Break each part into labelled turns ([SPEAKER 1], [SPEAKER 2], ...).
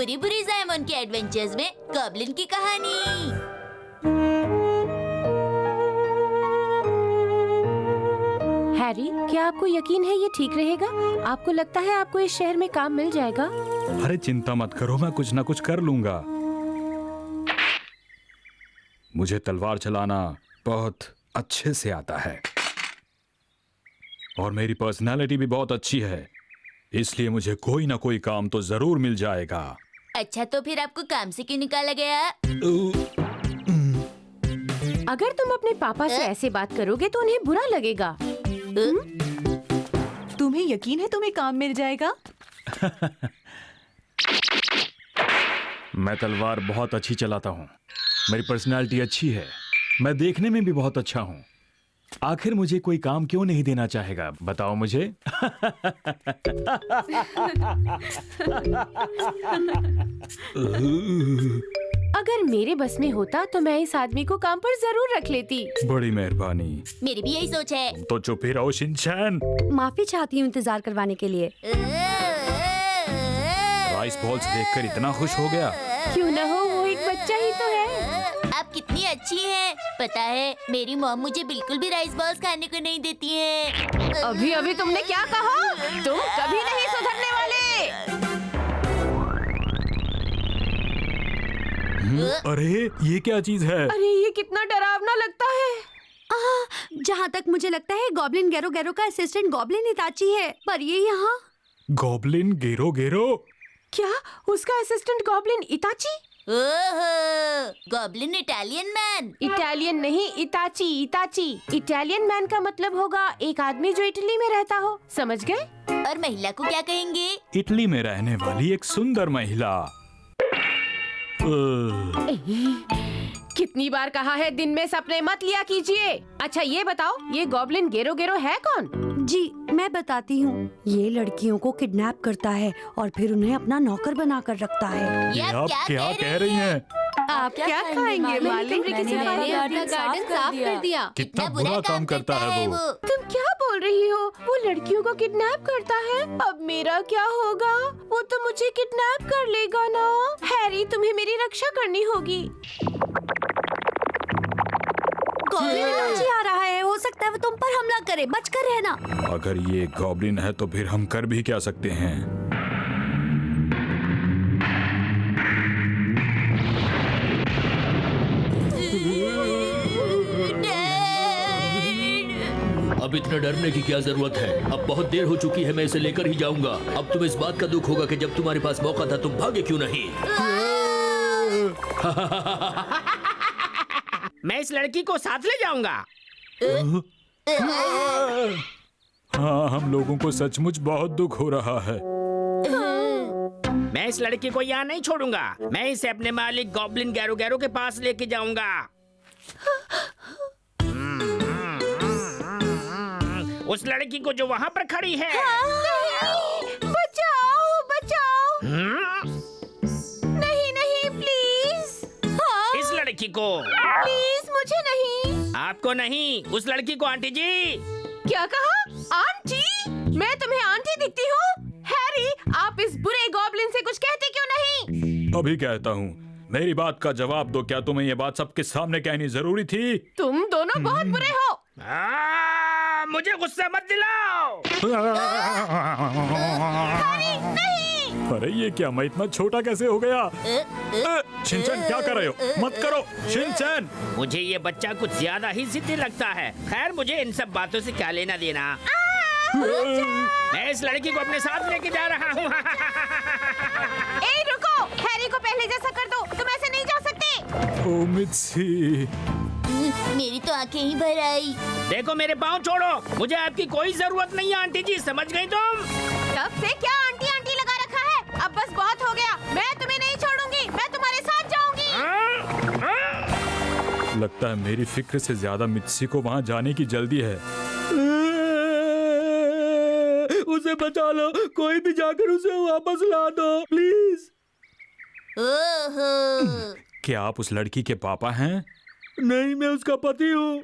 [SPEAKER 1] बुरी बुरी जायमन के एडवेंचर्स में गॉब्लिन की कहानी।
[SPEAKER 2] हैरी, क्या आपको यकीन है ये ठीक रहेगा? आपको लगता है आपको इस शहर में काम मिल जाएगा?
[SPEAKER 3] अरे चिंता मत करो, मैं कुछ ना कुछ कर लूंगा। मुझे तलवार चलाना बहुत अच्छे से आता है और मेरी पर्सनालिटी भी बहुत अच्छी है, इसलिए मुझे कोई ना कोई काम तो जरूर मिल जाएगा।
[SPEAKER 1] अच्छा, तो फिर आपको काम से क्यों निकाला गया?
[SPEAKER 2] अगर तुम अपने पापा से ऐसे बात करोगे तो उन्हें बुरा लगेगा।
[SPEAKER 4] तुम्हें यकीन है तुम्हें काम मिल जाएगा?
[SPEAKER 3] मैं तलवार बहुत अच्छी चलाता हूँ, मेरी पर्सनालिटी अच्छी है, मैं देखने में भी बहुत अच्छा हूँ। आखिर मुझे कोई काम क्यों नहीं देना चाहेगा, बताओ मुझे।
[SPEAKER 2] अगर मेरे बस में होता तो मैं इस आदमी को काम पर जरूर रख लेती।
[SPEAKER 3] बड़ी मेहरबानी।
[SPEAKER 1] मेरी भी यही सोच है।
[SPEAKER 3] तो चुप ही रहो शिनचैन।
[SPEAKER 5] माफी चाहती हूँ इंतजार करवाने के लिए।
[SPEAKER 3] राइस बॉल्स देखकर इतना खुश हो गया।
[SPEAKER 2] क्यों न हो, वो एक बच्चा ही तो है।
[SPEAKER 1] आप कितनी अच्छी हैं। पता है, मेरी मॉम मुझे बिल्कुल भी राइस बॉल्स खाने को नहीं देती है।
[SPEAKER 2] अभी अभी तुमने क्या कहा? तुम कभी नहीं सुधरने वाले।
[SPEAKER 3] अरे ये क्या चीज है?
[SPEAKER 2] अरे ये कितना डरावना लगता है।
[SPEAKER 5] जहाँ तक मुझे लगता है गॉब्लिन गेरो गेरो का असिस्टेंट गॉब्लिन इताची है, पर ये यहाँ।
[SPEAKER 3] गॉब्लिन गेरो गेरो?
[SPEAKER 2] क्या उसका असिस्टेंट गॉब्लिन इताची?
[SPEAKER 1] ओहो, गॉब्लिन इटालियन मैन।
[SPEAKER 2] इटालियन नहीं, इताची। इताची इटालियन मैन का मतलब होगा एक आदमी जो इटली में रहता हो, समझ गए?
[SPEAKER 1] और महिला को क्या कहेंगे?
[SPEAKER 3] इटली में रहने वाली एक सुंदर महिला।
[SPEAKER 2] कितनी बार कहा है दिन में सपने मत लिया कीजिए। अच्छा ये बताओ, ये गॉब्लिन गेरो गेरो है कौन?
[SPEAKER 5] जी मैं बताती हूँ। ये लड़कियों को किडनैप करता है और फिर उन्हें अपना नौकर बनाकर रखता है।
[SPEAKER 1] ये
[SPEAKER 3] आप क्या कह रही हैं?
[SPEAKER 5] आप क्या खाएंगे मालिक?
[SPEAKER 2] गार्डन साफ कर दिया।
[SPEAKER 3] कितना बुरा काम करता है वो।
[SPEAKER 2] तुम क्या बोल रही हो? वो लड़कियों को किडनैप करता है। अब मेरा क्या होगा? वो तो मुझे किडनैप कर लेगा ना। हैरी, तुम्हें मेरी रक्षा करनी होगी।
[SPEAKER 5] गॉब्लिन इताची आ रहा है, हो सकता है वो तुम पर हमला करे, बचकर रहना।
[SPEAKER 3] अगर ये गॉब्लिन है तो फिर हम कर भी क्या सकते हैं?
[SPEAKER 6] अब इतना डरने की क्या जरूरत है? अब बहुत देर हो चुकी है, मैं इसे लेकर ही जाऊंगा। अब तुम्हें इस बात का दुख होगा कि जब तुम्हारे पास मौका था तुम भागे क्यों नहीं?
[SPEAKER 7] मैं इस लड़की को साथ ले जाऊंगा।
[SPEAKER 3] हाँ, हम लोगों को सचमुच बहुत दुख हो रहा है।
[SPEAKER 7] मैं इस लड़की को यहाँ नहीं छोड़ूंगा। मैं इसे अपने मालिक गॉब्लिन गैरो गैरो के पास लेके जाऊंगा। उस लड़की को जो वहाँ पर खड़ी है।
[SPEAKER 2] बचाओ बचाओ। नहीं नहीं प्लीज।
[SPEAKER 7] इस लड़की को।
[SPEAKER 2] प्लीज मुझे नहीं।
[SPEAKER 7] आपको नहीं, उस लड़की को। आंटी जी।
[SPEAKER 2] क्या कहा? आंटी? मैं तुम्हें आंटी दिखती हूँ? हैरी, आप इस बुरे गॉब्लिन से कुछ कहते क्यों नहीं?
[SPEAKER 3] अभी कहता हूँ, मेरी बात का जवाब दो। क्या तुम्हें ये बात सबके सामने कहनी जरूरी थी?
[SPEAKER 2] तुम दोनों बहुत बुरे हो।
[SPEAKER 7] मुझे गुस्सा मत दिलाओ।
[SPEAKER 3] अरे ये क्या, मैं इतना छोटा कैसे हो गया? शिनचैन क्या कर रहे हो? मत करो शिनचैन।
[SPEAKER 7] मुझे ये बच्चा कुछ ज्यादा ही जिद्दी लगता है। खैर, मुझे इन सब बातों से क्या लेना देना। मैं इस लड़की को अपने साथ लेके जा रहा हूँ।
[SPEAKER 2] ए रुको, हैरी को पहले जैसा कर दो। तुम ऐसे नहीं जा सकते।
[SPEAKER 3] ओ मित्सी।
[SPEAKER 1] मेरी तो आंखें ही भर आई।
[SPEAKER 7] देखो, मेरे पाँव छोड़ो। मुझे आपकी कोई जरूरत नहीं है आंटी जी, समझ गई तुम?
[SPEAKER 2] तब से क्या आंटी आंटी लगा रखा है? अब बस बहुत हो गया। मैं तुम्हें नहीं छोड़ूंगी, मैं तुम्हारे साथ जाऊंगी।
[SPEAKER 3] लगता है मेरी फिक्र से ज्यादा मित्सी को वहाँ जाने की जल्दी है।
[SPEAKER 6] उसे बचा लो, कोई भी जाकर उसे वापस ला दो प्लीज।
[SPEAKER 1] ओहो।
[SPEAKER 3] क्या आप उस लड़की के पापा हैं?
[SPEAKER 6] नहीं, मैं उसका पति हूँ।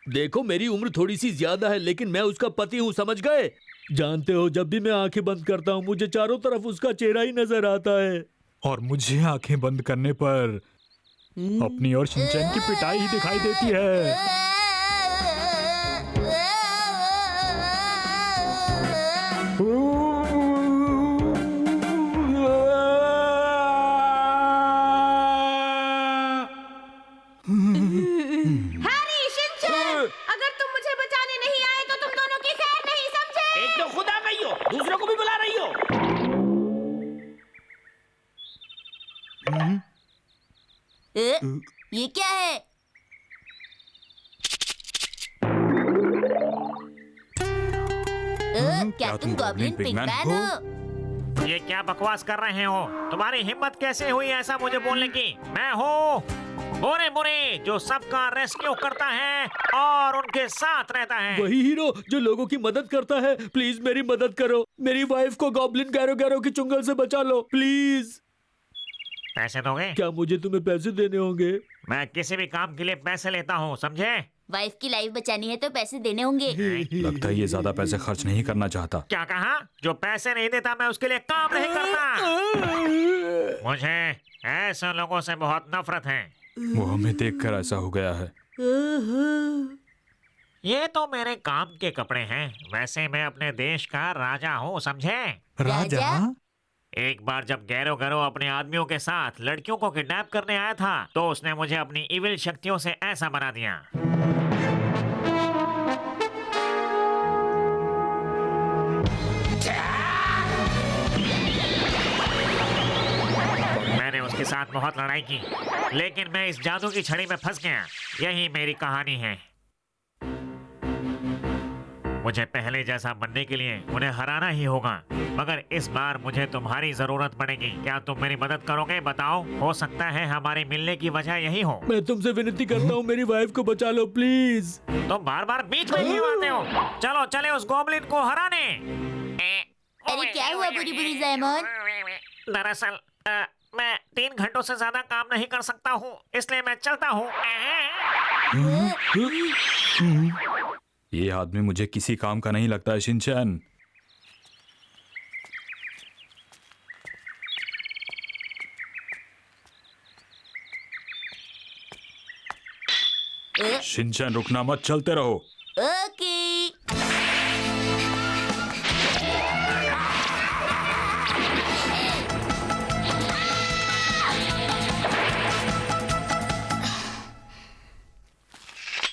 [SPEAKER 6] देखो, मेरी उम्र थोड़ी सी ज्यादा है, लेकिन मैं उसका पति हूँ, समझ गए? जानते हो, जब भी मैं आंखें बंद करता हूँ मुझे चारों तरफ उसका चेहरा ही नजर आता है।
[SPEAKER 3] और मुझे आंखें बंद करने पर अपनी और शिनचैन की पिटाई ही दिखाई देती है।
[SPEAKER 2] हैरी, शिनचैन, अगर तुम मुझे बचाने नहीं आए तो तुम दोनों की खैर नहीं, समझे?
[SPEAKER 7] एक तो खुद आ गई हो, दूसरों को भी बुला रही हो।
[SPEAKER 1] ये क्या है? क्या तुम गॉब्लिन पिगमैन हो?
[SPEAKER 8] ये क्या बकवास कर रहे हो? तुम्हारी हिम्मत कैसे हुई ऐसा मुझे बोलने की? मैं हूँ बुरे बुरे जो सबका रेस्क्यू करता है और उनके साथ रहता है।
[SPEAKER 6] वही हीरो जो लोगों की मदद करता है। प्लीज मेरी मदद करो, मेरी वाइफ को गॉब्लिन गैरो गैरो की चुंगल से बचा लो प्लीज।
[SPEAKER 8] पैसे दोगे?
[SPEAKER 6] क्या मुझे तुम्हें पैसे देने होंगे?
[SPEAKER 8] मैं किसी भी काम के लिए पैसे लेता हूँ, समझे?
[SPEAKER 1] वाइफ की लाइफ बचानी है तो पैसे देने होंगे।
[SPEAKER 3] लगता है ये ज्यादा पैसे खर्च नहीं करना चाहता।
[SPEAKER 8] क्या कहा? जो पैसे नहीं देता मैं उसके लिए काम नहीं करता। मुझे ऐसे लोगों से बहुत नफरत है।
[SPEAKER 3] वो हमें देखकर ऐसा हो गया है।
[SPEAKER 8] ये तो मेरे काम के कपड़े हैं। वैसे मैं अपने देश का राजा हूँ, समझे?
[SPEAKER 1] राजा?
[SPEAKER 8] एक बार जब गैरो गैरो अपने आदमियों के साथ लड़कियों को किडनैप करने आया था तो उसने मुझे अपनी इविल शक्तियों से ऐसा बना दिया। मैंने उसके साथ बहुत लड़ाई की, लेकिन मैं इस जादू की छड़ी में फंस गया। यही मेरी कहानी है। मुझे पहले जैसा बनने के लिए उन्हें हराना ही होगा, मगर इस बार मुझे तुम्हारी जरूरत पड़ेगी। क्या तुम मेरी मदद करोगे? बताओ, हो सकता है हमारे मिलने की वजह यही हो।
[SPEAKER 6] मैं तुमसे विनती करता हूँ, मेरी वाइफ को बचा लो प्लीज।
[SPEAKER 8] तुम बार बार बीच में क्यों आते हो? चलो चले उस गॉब्लिन को हराने।
[SPEAKER 1] अरे क्या हुआ बुरी बुरी ज़ैमन?
[SPEAKER 8] दरअसल मैं 3 घंटों से ज्यादा काम नहीं कर सकता हूँ, इसलिए मैं चलता हूँ।
[SPEAKER 3] ये आदमी मुझे किसी काम का नहीं लगता है शिनचैन। शिनचैन रुकना मत, चलते रहो।
[SPEAKER 1] ओके।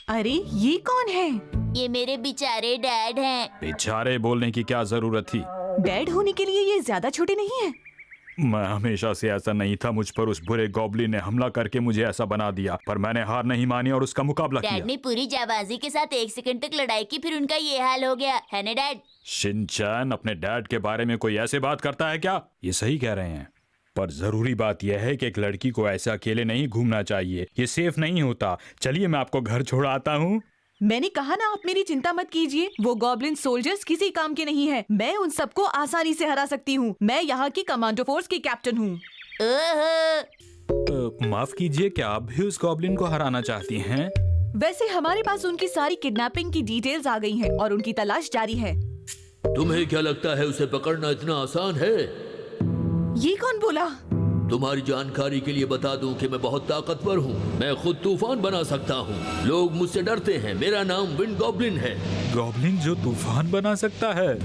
[SPEAKER 4] अरे ये कौन है?
[SPEAKER 1] ये मेरे बेचारे डैड हैं।
[SPEAKER 3] बेचारे बोलने की क्या जरूरत थी?
[SPEAKER 4] डैड होने के लिए ये ज्यादा छोटे नहीं है।
[SPEAKER 3] मैं हमेशा से ऐसा नहीं था। मुझ पर उस बुरे गॉब्लिन ने हमला करके मुझे ऐसा बना दिया, पर मैंने हार नहीं मानी और उसका मुकाबला
[SPEAKER 1] डैड
[SPEAKER 3] किया।
[SPEAKER 1] ने पूरी जाबाजी के साथ 1 सेकंड तक लड़ाई की, फिर उनका ये हाल हो गया है ना डैड?
[SPEAKER 3] शिनचैन, अपने डैड के बारे में कोई ऐसे बात करता है क्या? ये सही कह रहे हैं, पर जरूरी बात यह है कि एक लड़की को ऐसे अकेले नहीं घूमना चाहिए। ये सेफ नहीं होता। चलिए मैं आपको घर छोड़ाता हूँ।
[SPEAKER 4] मैंने कहा ना, आप मेरी चिंता मत कीजिए। वो गॉब्लिन सोल्जर्स किसी काम के नहीं है। मैं उन सबको आसानी से हरा सकती हूँ। मैं यहाँ की कमांडो फोर्स की कैप्टन हूँ।
[SPEAKER 1] ओहो।
[SPEAKER 3] माफ कीजिए, क्या आप भी उस गॉब्लिन को हराना चाहती हैं?
[SPEAKER 4] वैसे हमारे पास उनकी सारी किडनैपिंग की डिटेल्स आ गई हैं और उनकी तलाश जारी है।
[SPEAKER 6] तुम्हें क्या लगता है उसे पकड़ना इतना आसान है?
[SPEAKER 4] ये कौन बोला?
[SPEAKER 6] तुम्हारी जानकारी के लिए बता दूं कि मैं बहुत ताकतवर हूँ। मैं खुद तूफान बना सकता हूँ। लोग मुझसे डरते हैं। मेरा नाम विंड गॉब्लिन है।
[SPEAKER 3] गॉब्लिन जो तूफान बना सकता है?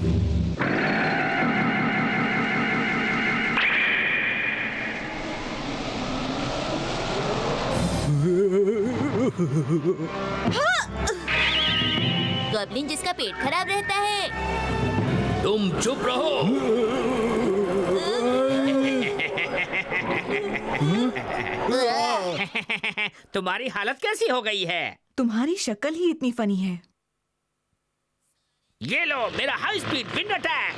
[SPEAKER 1] गॉब्लिन जिसका पेट खराब रहता है।
[SPEAKER 6] तुम चुप रहो।
[SPEAKER 7] तुम्हारी हालत कैसी हो गई है?
[SPEAKER 4] तुम्हारी शक्ल ही इतनी फनी है।
[SPEAKER 7] ये लो मेरा हाई स्पीड विंड अटैक।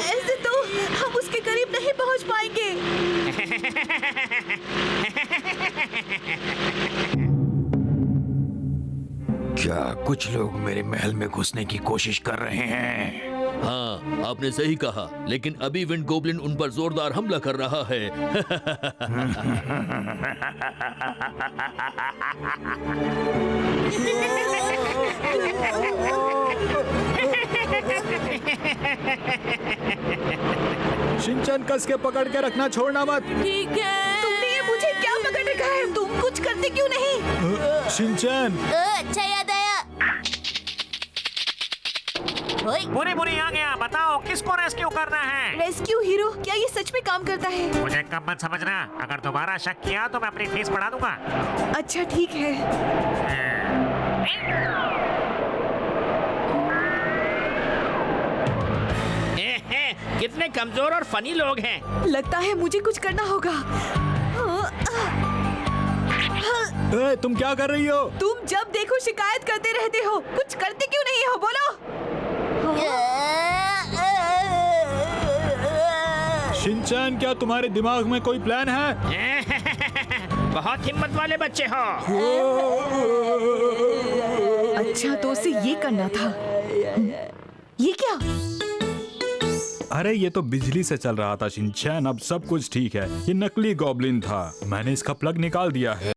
[SPEAKER 4] ऐसे तो हम उसके करीब नहीं पहुंच पाएंगे।
[SPEAKER 3] क्या कुछ लोग मेरे महल में घुसने की कोशिश कर रहे हैं?
[SPEAKER 6] हाँ, आपने सही कहा, लेकिन अभी विंड गॉब्लिन उन पर जोरदार हमला कर रहा है।
[SPEAKER 3] शिनचैन कस के पकड़ के रखना, छोड़ना मत।
[SPEAKER 1] ठीक है।
[SPEAKER 4] तुमने ये मुझे क्या पकड़ रखा है? तुम कुछ करते क्यों नहीं?
[SPEAKER 3] शिनचैन,
[SPEAKER 1] अच्छा याद आया। ओए,
[SPEAKER 8] बुरी बुरी आ गया, बताओ किसको रेस्क्यू करना है?
[SPEAKER 4] रेस्क्यू हीरो, क्या ये सच में काम करता है?
[SPEAKER 8] मुझे कम मत समझना, अगर दोबारा शक किया तो मैं अपनी फीस बढ़ा दूंगा।
[SPEAKER 4] अच्छा ठीक है।
[SPEAKER 7] कितने कमजोर और फनी लोग हैं।
[SPEAKER 4] लगता है मुझे कुछ करना होगा।
[SPEAKER 3] ए, तुम क्या कर रही हो?
[SPEAKER 4] तुम जब देखो शिकायत करते रहते हो, कुछ करते क्यों नहीं हो? बोलो।
[SPEAKER 3] शिनचैन, क्या तुम्हारे दिमाग में कोई प्लान है?
[SPEAKER 7] बहुत हिम्मत वाले बच्चे हो।
[SPEAKER 4] अच्छा तो उसे ये करना था। ये क्या?
[SPEAKER 3] अरे ये तो बिजली से चल रहा था शिनचैन, अब सब कुछ ठीक है। ये नकली गॉब्लिन था, मैंने इसका प्लग निकाल दिया है।